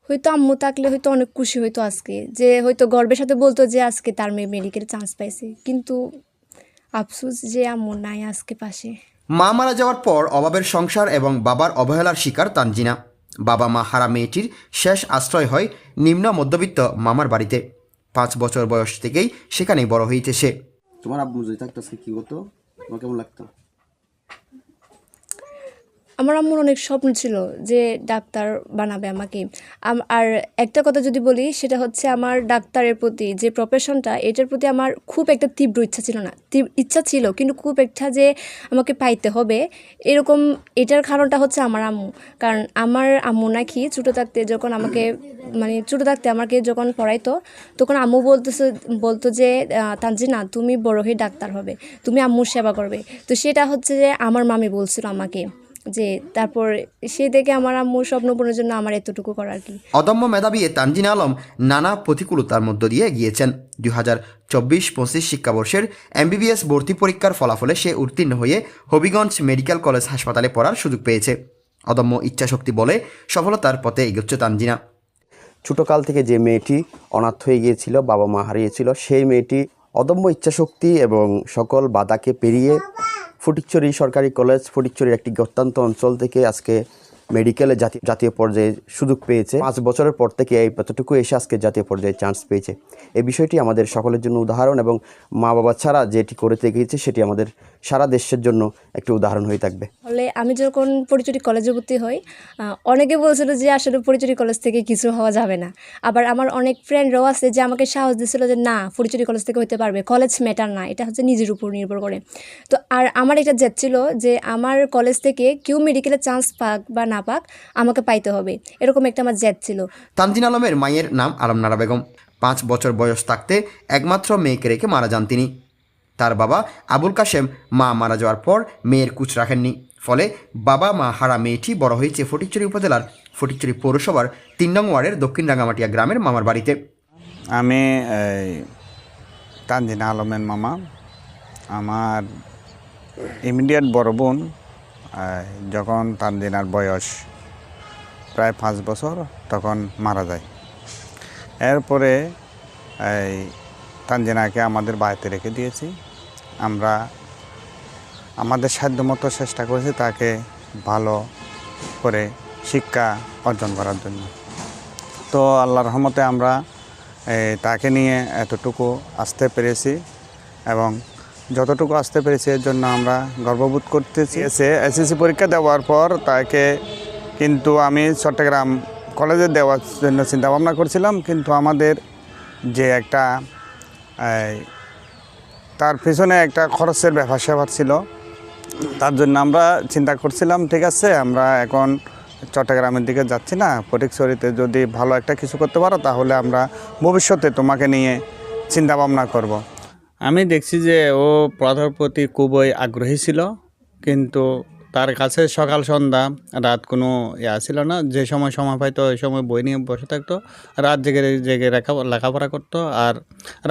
হয়তো আম্মু থাকলে হয়তো অনেক খুশি হইতো আজকে, যে হয়তো গর্বের সাথে বলতো যে আজকে তার মেয়ে মেডিকেল চান্স পাইছে, কিন্তু আফসোস যে আম্মু নাই আজকে পাশে। মা মারা যাওয়ার পর অভাবের সংসার এবং বাবার অবহেলার শিকার তানজিনা। বাবা মা হারা মেয়েটির শেষ আশ্রয় হয় নিম্ন মধ্যবিত্ত মামার বাড়িতে। 5 বছর বয়স থেকেই সেখানেই বড় হয়েছে সে। তোমার আব্বু যদি থাকতো আজকে কি হতো, তোমার কেমন লাগতো? আমার আম্মুর অনেক স্বপ্ন ছিল যে ডাক্তার বানাবে আমাকে। আর একটা কথা যদি বলি, সেটা হচ্ছে আমার ডাক্তারের প্রতি যে প্রফেশনটা, এটার প্রতি আমার খুব একটা তীব্র ইচ্ছা ছিল না। ইচ্ছা ছিল, কিন্তু খুব একটা যে আমাকে পাইতে হবে এরকম, এটার কারণটা হচ্ছে আমার আম্মু। কারণ আমার আম্মু নাকি ছোটো থাকতে যখন আমাকে ছোটো থাকতে আমাকে যখন পড়াইতো, তখন আম্মু বলতো যে তানজিনা, তুমি বড় হয়ে ডাক্তার হবে, তুমি আম্মুর সেবা করবে। তো সেটা হচ্ছে যে আমার মামি বলছিল আমাকে, যে তারপর সে দেখে আমার আম্মুর স্বপ্ন পূরণের জন্য আমার এতটুকু করার কি। অদম্য মেধাবী তানজিনা আলম নানা প্রতিকূলতার মধ্য দিয়ে গিয়েছেন। 2024-25 শিক্ষাবর্ষের MBBS ভর্তি পরীক্ষার ফলাফলে সে উত্তীর্ণ হয়ে হবিগঞ্জ মেডিকেল কলেজ হাসপাতালে পড়ার সুযোগ পেয়েছে। অদম্য ইচ্ছাশক্তি বলে সফলতার পথে এগোচ্ছে তানজিনা। ছোটকাল থেকে যে মেয়েটি অনাথ হয়ে গিয়েছিল, বাবা মা হারিয়েছিল, সেই মেয়েটি অদম্য ইচ্ছাশক্তি এবং সকল বাধাকে পেরিয়ে ফটিকছড়ি সরকারি কলেজ, ফটিকছড়ির একটি অত্যন্ত অঞ্চল থেকে আজকে মেডিকেলে জাতীয় পর্যায়ে সুযোগ পেয়েছে। 5 বছরের পর থেকে এই এতটুকু এসে আজকে জাতীয় পর্যায়ে চান্স পেয়েছে। এই বিষয়টি আমাদের সকলের জন্য উদাহরণ, এবং মা বাবা ছাড়া যেটি করে গিয়েছে সেটি আমাদের সারা দেশের জন্য একটি উদাহরণ হয়ে থাকবে। ফলে আমি যখন ফটিকছড়ি কলেজে ভর্তি হই, অনেকে বলছিল যে আসলে ফটিকছড়ি কলেজ থেকে কিছু হওয়া যাবে না। আবার আমার অনেক ফ্রেন্ডরাও আছে যে আমাকে সাহস দিয়েছিল যে না, ফটিকছড়ি কলেজ থেকে হতে পারবে, কলেজ ম্যাটার না, এটা হচ্ছে নিজের উপর নির্ভর করে। তো আর আমার এটা জেদ ছিল যে আমার কলেজ থেকে কেউ মেডিকেলে চান্স পাক বা না পাক, আমাকে পাইতে হবে, এরকম একটা আমার জেদ ছিল। তানজিনা আলমের মায়ের নাম আলমনারা বেগম। 5 বছর বয়স থাকতে একমাত্র মেয়েকে রেখে মারা যান তিনি। তার বাবা আবুল কাশেম মা মারা যাওয়ার পর মেয়ের কুচ রাখেননি। ফলে বাবা মা হারা মেয়েটি বড় হয়েছে ফটিকছড়ি উপজেলার ফটিকছড়ি পৌরসভার 3 নং ওয়ার্ডের দক্ষিণ রাঙামাটিয়া গ্রামের মামার বাড়িতে। আমি তানজিনা আলমের মামা। আমার ইমিডিয়েট বড় বোন যখন তানজিনার বয়স প্রায় 5 বছর তখন মারা যায়। এরপরে তানজিনাকে আমাদের বাড়িতে রেখে দিয়েছি। আমরা আমাদের সাধ্যমতো চেষ্টা করেছি তাকে ভালো করে শিক্ষা অর্জন করার জন্য। তো আল্লাহর রহমতে আমরা তাকে নিয়ে এতটুকু আসতে পেরেছি, এবং যতটুকু আসতে পেরেছি এর জন্য আমরা গর্ববোধ করতেছি। এসএসসি পরীক্ষা দেওয়ার পর তাকে কিন্তু আমি চট্টগ্রাম কলেজে দেওয়ার জন্য চিন্তা ভাবনা করছিলাম, কিন্তু আমাদের যে একটা তার পিছনে একটা খরচের ব্যাপার স্যাপার ছিল, তার জন্য আমরা চিন্তা করছিলাম ঠিক আছে আমরা এখন চট্টগ্রামের দিকে যাচ্ছি না, ফটিকছড়িতে যদি ভালো একটা কিছু করতে পারো তাহলে আমরা ভবিষ্যতে তোমাকে নিয়ে চিন্তা ভাবনা করব। আমি দেখছি যে ও পড়ার প্রতি খুবই আগ্রহী ছিল, কিন্তু তার কাছে সকাল সন্ধ্যা রাত কোনো ছিল না। যে সময় পাইতো ওই সময় বই নিয়ে বসে থাকতো, রাত জেগে জেগে লেখাপড়া করতো। আর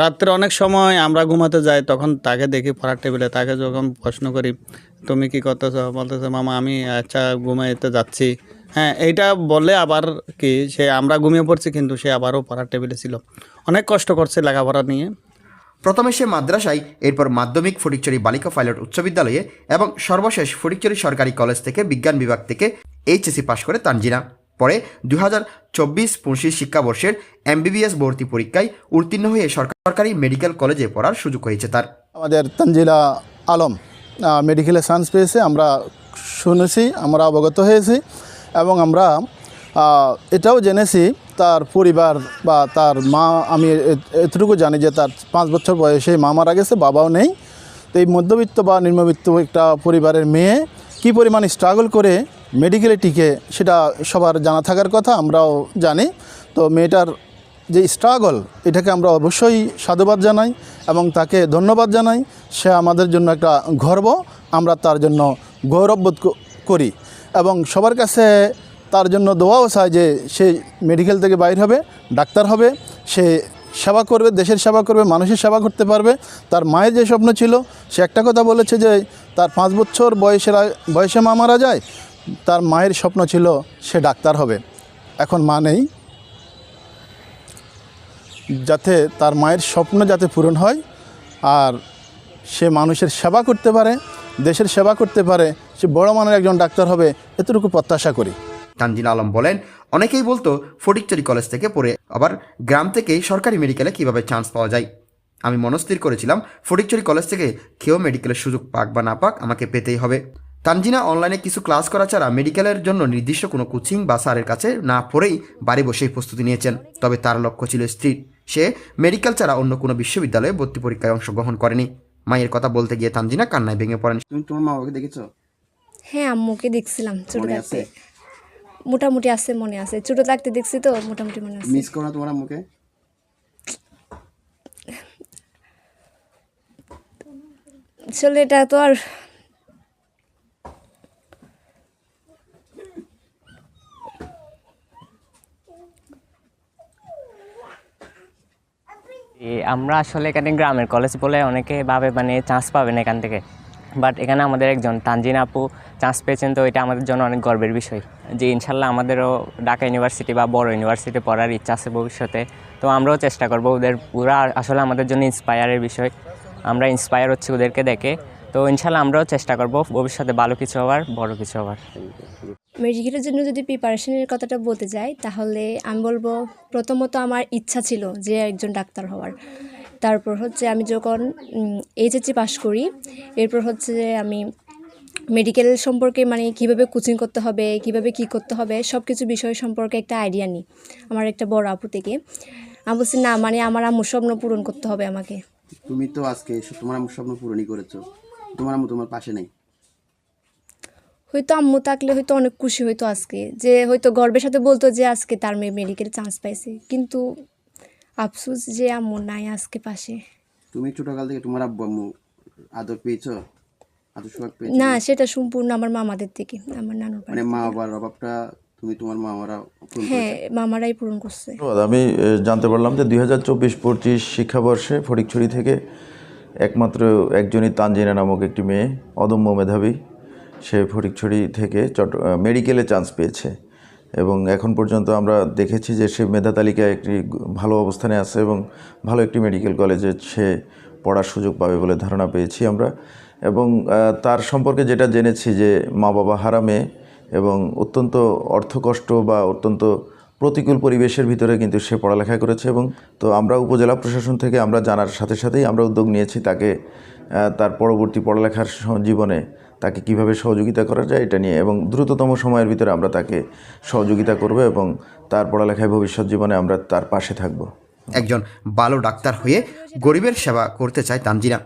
রাত্রে অনেক সময় আমরা ঘুমাতে যাই, তখন তাকে দেখি পড়ার টেবিলে। তাকে যখন প্রশ্ন করি তুমি কি করতেছ, বলতেছে মামা আমি আচ্ছা ঘুমাইতে যাচ্ছি। হ্যাঁ, এইটা বললে আবার কি সে আমরা ঘুমিয়ে পড়ছি, কিন্তু সে আবারও পড়ার টেবিলে ছিল। অনেক কষ্ট করছে লেখাপড়া নিয়ে। প্রথমে সে মাদ্রাসায়, এরপর মাধ্যমিক ফটিকছড়ি বালিকা পাইলট উচ্চ বিদ্যালয়ে এবং সর্বশেষ ফটিকছড়ি সরকারি কলেজ থেকে বিজ্ঞান বিভাগ থেকে এইচএসসি পাশ করে তানজিনা। পরে 2024-25 শিক্ষাবর্ষের MBBS ভর্তি পরীক্ষায় উত্তীর্ণ হয়ে সরকারি মেডিকেল কলেজে পড়ার সুযোগ হয়েছে তার। আমাদের তানজিলা আলম মেডিকেলে চান্স পেয়েছে, আমরা শুনেছি, আমরা অবগত হয়েছি, এবং আমরা এটাও জেনেছি তার পরিবার বা তার মা, আমি এতটুকু জানি যে তার 5 বছর বয়সে মা মারা গেছে, বাবাও নেই। তো এই মধ্যবিত্ত বা নিম্নবিত্ত একটা পরিবারের মেয়ে কী পরিমাণ স্ট্রাগল করে মেডিকেলে টিকে, সেটা সবার জানা থাকার কথা, আমরাও জানি। তো মেয়েটার যে স্ট্রাগল, এটাকে আমরা অবশ্যই সাধুবাদ জানাই এবং তাকে ধন্যবাদ জানাই। সে আমাদের জন্য একটা গর্ব, আমরা তার জন্য গৌরববোধ করি এবং সবার কাছে তার জন্য দোয়াও চাই যে সে মেডিকেল থেকে বাইর হবে, ডাক্তার হবে, সে সেবা করবে, দেশের সেবা করবে, মানুষের সেবা করতে পারবে। তার মায়ের যে স্বপ্ন ছিল, সে একটা কথা বলেছে যে তার 5 বছর বয়সে মা মারা যায়, তার মায়ের স্বপ্ন ছিল সে ডাক্তার হবে। এখন মা নেই, যাতে তার মায়ের স্বপ্ন যাতে পূরণ হয় আর সে মানুষের সেবা করতে পারে, দেশের সেবা করতে পারে, সে বড় মানের একজন ডাক্তার হবে, এতটুকু প্রত্যাশা করি। তানজিনা আলম বলেন, অনেকেই বলতো ফটিকছড়ি কলেজ থেকে পড়ে আবার গ্রাম থেকেই সরকারি মেডিকেলে কিভাবে চান্স পাওয়া যায়। আমি মনস্থির করেছিলাম ফটিকছড়ি কলেজ থেকে কেউ মেডিকেলের সুযোগ পাক বা না পাক আমাকে পেতেই হবে। তানজিনা অনলাইনে কিছু ক্লাস করা ছাড়া মেডিকেলের জন্য নির্দিষ্ট কোনো কোচিং বা স্যারের কাছে না পড়েই বাড়ি বসেই প্রস্তুতি নিয়েছেন। তবে তার লক্ষ্য ছিল স্থির, সে মেডিকেল ছাড়া অন্য কোনো বিশ্ববিদ্যালয়ে ভর্তি পরীক্ষায় অংশগ্রহণ করেনি। মায়ের কথা বলতে গিয়ে তানজিনা কান্নায় ভেঙে পড়েন। তুমি তোমার মা বাবাকে দেখেছো? হ্যাঁ, আম্মুকে দেখছিলাম ছোট মনে থাকতে। আছে? মোটামুটি আছে, মনে আছে, ছোট থাকতে দেখছি তো মোটামুটি মনে আছে। মিস করো না তোমার আম্মুকে? আসলে এটা তো আর আমরা আসলে এখানে গ্রামের কলেজ বলে অনেকে ভাবে মানে চান্স পাবেন এখান থেকে, বাট এখানে আমাদের একজন তানজিনা আপু চান্স পেয়েছেন, তো এটা আমাদের জন্য অনেক গর্বের বিষয় যে ইনশাল্লাহ আমাদেরও ঢাকা ইউনিভার্সিটি বা বড় ইউনিভার্সিটি পড়ার ইচ্ছা আছে ভবিষ্যতে। তো আমরাও চেষ্টা করবো, ওদের পুরা আসলে আমাদের জন্য ইন্সপায়ারের বিষয়, আমরা ইন্সপায়ার হচ্ছি ওদেরকে দেখে। তো ইনশাল্লাহ আমরাও চেষ্টা করবো ভবিষ্যতে ভালো কিছু হওয়ার, বড় কিছু হওয়ার। মেডিকেলের জন্য যদি প্রিপারেশনের কথাটা বলতে যাই, তাহলে আমি বলবো প্রথমত আমার ইচ্ছা ছিল যে একজন ডাক্তার হওয়ার। তারপর হচ্ছে আমি যখন এইচএসসি পাশ করি, এরপর হচ্ছে যে আমি মেডিকেল সম্পর্কে মানে কীভাবে কোচিং করতে হবে, কিভাবে কি করতে হবে, সব কিছু বিষয় সম্পর্কে একটা আইডিয়া নিই আমার একটা বড় আপু থেকে। আমি বলছি না, মানে আমার আম্মুর স্বপ্ন পূরণ করতে হবে আমাকে। তুমি তো আজকে তোমার আম্মুর স্বপ্ন পূরণই করেছো, তোমার আম্মু তোমার পাশে নেই। হয়তো আম্মু থাকলে হয়তো অনেক খুশি হইতো আজকে, যে হয়তো গর্বের সাথে বলতো যে আজকে তার মেয়ে মেডিকেল চান্স পাইছে, কিন্তু আফসোস যে আম্মু নাই আজকে পাশে। তুমি ছোটকাল থেকে তোমার আব্বু আম্মু আদর পেয়েছো, আদর সোহাগ পেয়েছো? না, সেটা সম্পূর্ণ আমার মামাদের থেকে, আমার নানুর বাড়ি মানে থেকে। মা বাবার অভাবটা তুমি তোমার মামারা পূরণ হ্যাঁ, করেছো? মামারাই পূরণ করছে। ধন্যবাদ। আমি জানতে পারলাম যে 2024-25 শিক্ষাবর্ষে ফটিকছড়ি থেকে একমাত্র একজনই তানজিনা নামক একটি মেয়ে, অদম্য মেধাবী, সে ফটিকছড়ি থেকে মেডিকেলে চান্স পেয়েছে এবং এখন পর্যন্ত আমরা দেখেছি যে সে মেধা তালিকায় একটি ভালো অবস্থানে আছে এবং ভালো একটি মেডিকেল কলেজে সে পড়ার সুযোগ পাবে বলে ধারণা পেয়েছি আমরা। এবং তার সম্পর্কে যেটা জেনেছি যে মা বাবা হারা মেয়ে এবং অত্যন্ত অর্থকষ্ট বা অত্যন্ত প্রতিকূল পরিবেশের ভিতরে কিন্তু সে পড়ালেখা করেছে। এবং তো আমরা উপজেলা প্রশাসন থেকে আমরা জানার সাথে সাথেই আমরা উদ্যোগ নিয়েছি তাকে তার পরবর্তী পড়ালেখার জীবনে তাকে কিভাবে সহযোগিতা করা যায় এটা নিয়ে, এবং দ্রুততম সময়ের ভিতরে আমরা তাকে সহযোগিতা করব এবং তার পড়ালেখায় ভবিষ্যৎ জীবনে আমরা তার পাশে থাকব। একজন ভালো ডাক্তার হয়ে গরিবের সেবা করতে চায় তানজিনা।